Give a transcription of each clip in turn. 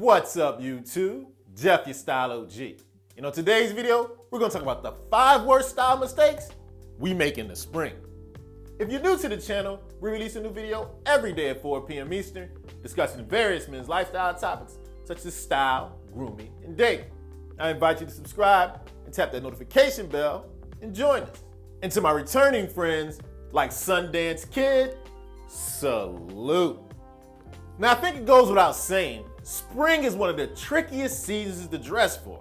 What's up, YouTube? Jeff, your Style O.G. In today's video, we're gonna talk about the 5 worst style mistakes we make in the spring. If you're new to the channel, we release a new video every day at 4 p.m. Eastern, discussing various men's lifestyle topics such as style, grooming, and dating. I invite you to subscribe and tap that notification bell and join us. And to my returning friends like Sundance Kid, salute. Now, I think it goes without saying, spring is one of the trickiest seasons to dress for.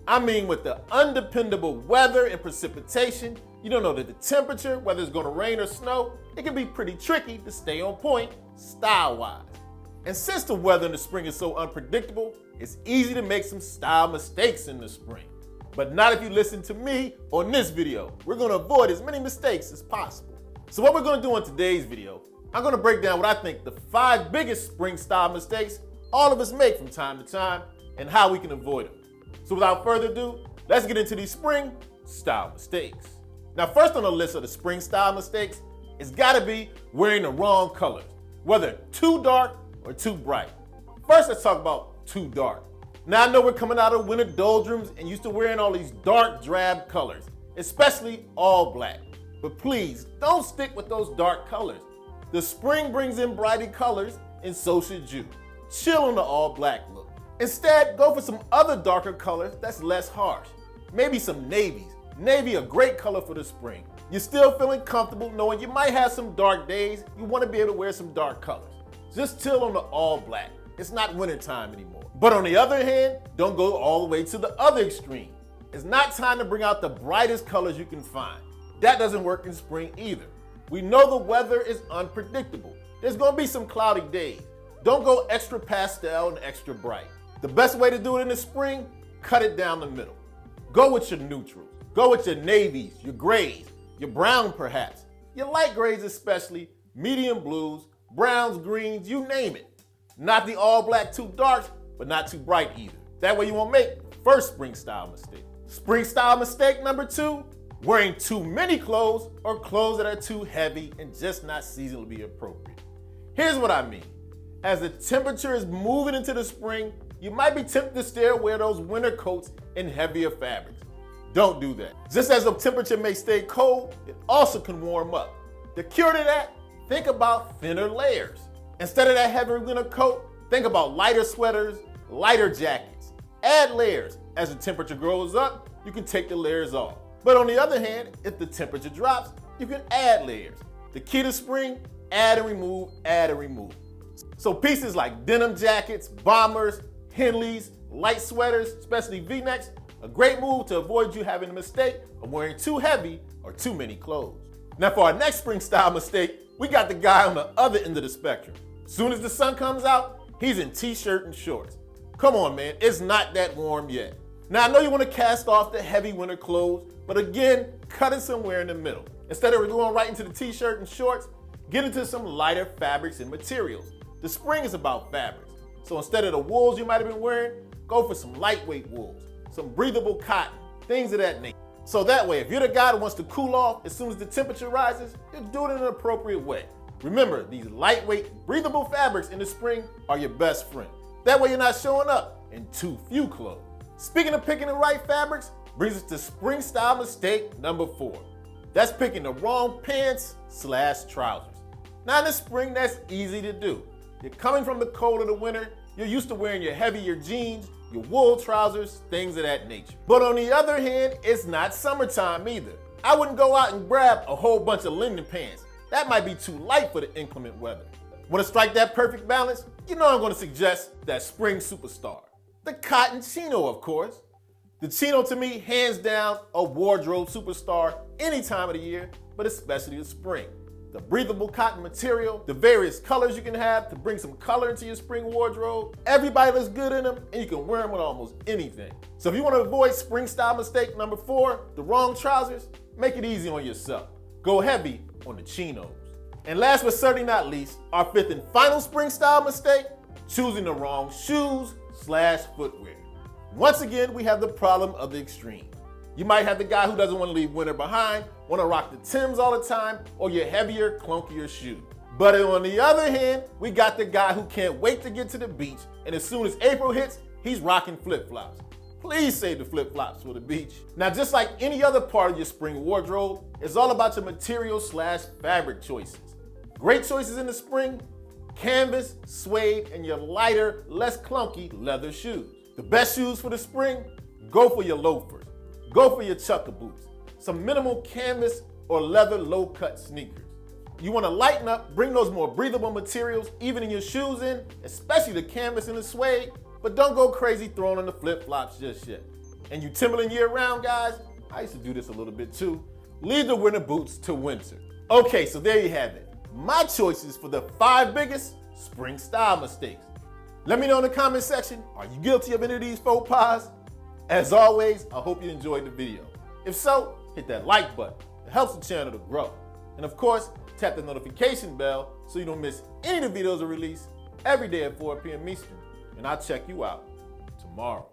I mean, with the undependable weather and precipitation, you don't know the temperature, whether it's gonna rain or snow, it can be pretty tricky to stay on point style-wise. And since the weather in the spring is so unpredictable, it's easy to make some style mistakes in the spring. But not if you listen to me on this video. We're gonna avoid as many mistakes as possible. So what we're gonna do in today's video, I'm gonna break down what I think the 5 biggest spring style mistakes all of us make from time to time and how we can avoid them. So without further ado, let's get into these spring style mistakes. Now, first on the list of the spring style mistakes, it's gotta be wearing the wrong colors, whether too dark or too bright. First, let's talk about too dark. Now, I know we're coming out of winter doldrums and used to wearing all these dark drab colors, especially all black. But please, don't stick with those dark colors. The spring brings in brighter colors, and so should you. Chill on the all black look. Instead, go for some other darker colors that's less harsh. Maybe some navies. Navy, a great color for the spring. You're still feeling comfortable knowing you might have some dark days. You want to be able to wear some dark colors. Just chill on the all black. It's not wintertime anymore. But on the other hand, don't go all the way to the other extreme. It's not time to bring out the brightest colors you can find. That doesn't work in spring either. We know the weather is unpredictable. There's gonna be some cloudy days. Don't go extra pastel and extra bright. The best way to do it in the spring, cut it down the middle. Go with your neutrals. Go with your navies, your grays, your brown perhaps, your light grays especially, medium blues, browns, greens, you name it. Not the all black too dark, but not too bright either. That way you won't make first spring style mistake. Spring style mistake number 2, wearing too many clothes or clothes that are too heavy and just not seasonally appropriate. Here's what I mean. As the temperature is moving into the spring, you might be tempted to still wear those winter coats in heavier fabrics. Don't do that. Just as the temperature may stay cold, it also can warm up. The cure to that, think about thinner layers. Instead of that heavy winter coat, think about lighter sweaters, lighter jackets. Add layers. As the temperature goes up, you can take the layers off. But on the other hand, if the temperature drops, you can add layers. The key to spring, add and remove, add and remove. So pieces like denim jackets, bombers, Henleys, light sweaters, especially V-necks, a great move to avoid you having the mistake of wearing too heavy or too many clothes. Now for our next spring style mistake, we got the guy on the other end of the spectrum. Soon as the sun comes out, he's in t-shirt and shorts. Come on, man, it's not that warm yet. Now I know you want to cast off the heavy winter clothes, but again, cut it somewhere in the middle. Instead of going right into the t-shirt and shorts, get into some lighter fabrics and materials. The spring is about fabrics. So instead of the wools you might have been wearing, go for some lightweight wools, some breathable cotton, things of that nature. So that way, if you're the guy that wants to cool off as soon as the temperature rises, you do it in an appropriate way. Remember, these lightweight, breathable fabrics in the spring are your best friend. That way you're not showing up in too few clothes. Speaking of picking the right fabrics, brings us to spring style mistake number 4. That's picking the wrong pants/trousers. Now in the spring, that's easy to do. You're coming from the cold of the winter, you're used to wearing your heavier jeans, your wool trousers, things of that nature. But on the other hand, it's not summertime either. I wouldn't go out and grab a whole bunch of linen pants. That might be too light for the inclement weather. Want to strike that perfect balance? You know I'm going to suggest that spring superstar. The cotton chino, of course. The chino, to me, hands down, a wardrobe superstar any time of the year, but especially the spring. The breathable cotton material, the various colors you can have to bring some color into your spring wardrobe. Everybody looks good in them, and you can wear them with almost anything. So if you want to avoid spring style mistake number 4, the wrong trousers, make it easy on yourself. Go heavy on the chinos. And last but certainly not least, our 5th and final spring style mistake, choosing the wrong shoes/footwear. Once again, we have the problem of the extreme. You might have the guy who doesn't want to leave winter behind, want to rock the Timbs all the time, or your heavier, clunkier shoe. But on the other hand, we got the guy who can't wait to get to the beach, and as soon as April hits, he's rocking flip-flops. Please save the flip-flops for the beach. Now, just like any other part of your spring wardrobe, it's all about your material/fabric choices. Great choices in the spring: canvas, suede, and your lighter, less clunky leather shoes. The best shoes for the spring? Go for your loafers. Go for your chucker boots. Some minimal canvas or leather low-cut sneakers. You want to lighten up, bring those more breathable materials even in your shoes in, especially the canvas and the suede, but don't go crazy throwing on the flip-flops just yet. And you Timberland year-round guys, I used to do this a little bit too. Leave the winter boots to winter. Okay, so there you have it. My choices for the 5 biggest spring style mistakes. Let me know in the comment section, are you guilty of any of these faux pas? As always, I hope you enjoyed the video. If so, hit that like button. It helps the channel to grow. And of course, tap the notification bell so you don't miss any of the videos I release every day at 4 p.m. Eastern. And I'll check you out tomorrow.